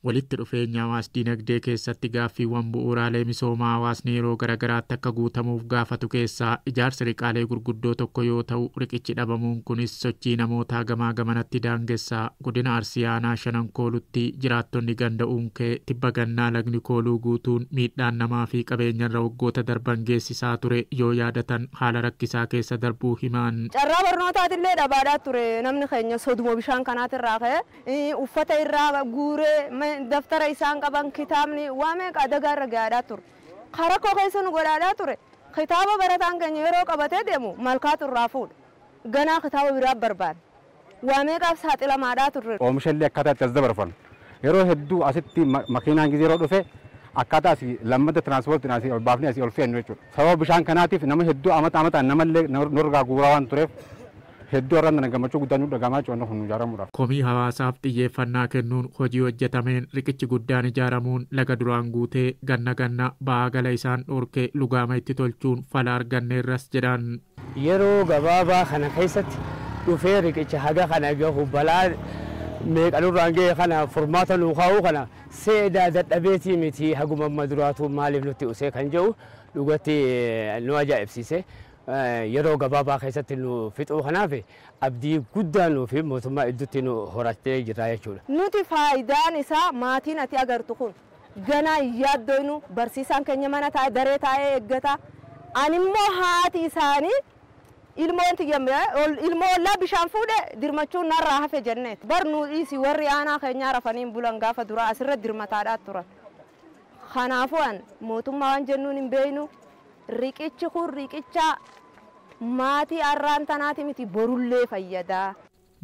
walitti dhufeenya hawaas dinagdee keessatti gaaffiiwwan bu'uuraalee misoomaa hawaasni yeroo garagaraatti akka guutamuuf gaafatu keessaa ijaarsa riqaalee gurguddoo tokko yoo ta'u riqichi dhabamuun kunis sochii namootaa gamaa gamanatti daangessaa godina Arsii aanaa Shanan Koolutti jiraattonni ganda Unkee tibba gannaa lagni kooluu guutuun miidhaan namaa fi qabeenyarra waggoota darban geessisaa ture yoo yaadatan haala rakkisaa keessa darbuu himan. Carraa barnootaatillee dhabaadhaa ture namni keenya soduma bishaan kanaatirraa ka'e uffata irraa guuree daftara isaan qaban kitaabni waame qadagaarra gaadhaa ture karaa koo keessa nu godhaadhaa ture kitaaba barataan keenya yeroo qabatee deemu malkaatu irraa fuudha ganaa kitaaba biraa barbaada waame qaaf saaxilamaadhaa turre. Oomishallee akkaataa itti as dabarfan yeroo hedduu asitti makiinaan gisee yeroo dhufe akkaataa asii lammata tiraanspoortiin asii ol baafnee asii ol fe'annu jechuudha. Sababa bishaan kanaatiif nama hedduu amataan namallee norgaa guuraa waan tureef hedduu irraan gammachuu guddaan nu dhagamaa jiru kun ijaaramuudhaaf. Komii hawaasaaf xiyyeeffannaa kennuun hojii hojjetameen riqichi guddaan ijaaramuun laga duraan guutee ganna ba'aa gala isaan dhorkee lugaama itti tolchuun fala arganneerras jedhan. Yeroo gabaabaa kana keessatti dhufee riqicha haga kana gahu balaa meeqanurraan ga'e kana furmaata nuu kaa'uu kana seedaa dadhabeetii miti haguma maduraatu maaliif nutti usee kan jedhu dhugatti nu ajaa'ibsiise. Yeroo gabaabaa keessatti nu fixuu kanaaf abdii guddaa nuuf mootummaa iddootti nu horatee jira jechuudha. Nuti faayidaan isaa maatiin ati agartu kun ganaa yaaddoonu barsiisaan keenya mana taa'ee daree taa'ee eeggata. Animmoo haati isaanii ilmoo ollaa bishaan fuudhe dirmachuun narraa hafe jenneet. Barnuu dhiisii warri aanaa keenyaa rafaniin bulan gaafa duraa asirra dirmataadhaa turan. Kanaafuu mootummaa waan jennuun hin beeynu. Riqichi kun riqicha maatii arraan tanaati miti borullee fayyadaa.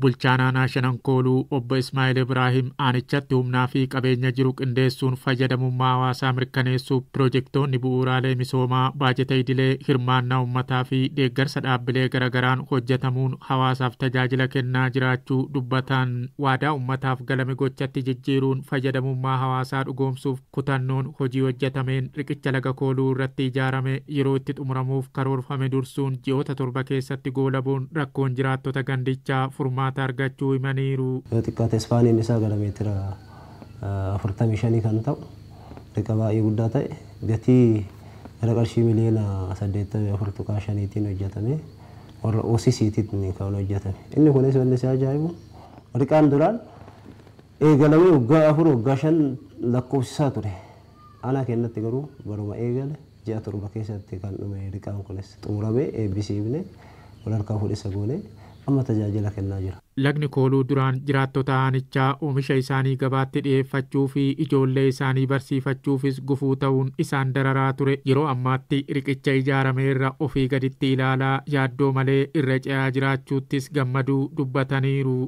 Bulchaan aanaa Shanan Kooluu obbo Ismaa'eel Ibraahim aanichatti humnaa fi qabeenya jiru qindeessuun fayyadamummaa hawaasaa mirkaneessuuf piroojeektoonni bu'uuraalee misoomaa baajeta idilee hirmaannaa uummataa fi deeggarsa dhaabbilee garagaraan hojjetamuun hawaasaaf tajaajila kennaa jiraachuu dubbatan waadaa uummataaf galame gochatti jijjiiruun fayyadamummaa hawaasaa dhugoomsuuf kutannoon hojii hojjetameen riqicha laga Kooluu irratti ijaarame yeroo itti xumuramuuf karoorfame dursuun ji'oota 7 keessatti goolabuun rakkoon jiraattota gandichaa furmaata argachuu himaniiru. Xiqqaa Tesfaaniin isaa gara meetira 45 kan ta'u riqa baay'ee guddaa ta'e gatii gara qarshii miliyoona 84.5tiin hojjetame warra OCCtiin kan hojjetame. Inni kunis wanni isaa ajaa'ibu riqaan duraan eegalamee waggaa 4 waggaa 5 lakkoofsisaa ture. Aanaa keenyatti garuu baruma eegale ji'a 7 keessatti kan dhume riqaan kunis xumuramee eebbisiifne walharkaa fuudhisa goone amma tajaajila kennaa jira. Lagni Kooluu duraan jiraattota aanichaa oomisha isaanii gabaatti dhiyeeffachuu fi ijoollee isaanii barsiifachuufis gufuu ta'uun isaan dararaa ture. Yeroo ammaatti riqicha ijaarameerra ofii gaditti ilaalaa yaaddoo malee irra ce'aa jiraachuuttis gammaduu dubbataniiru.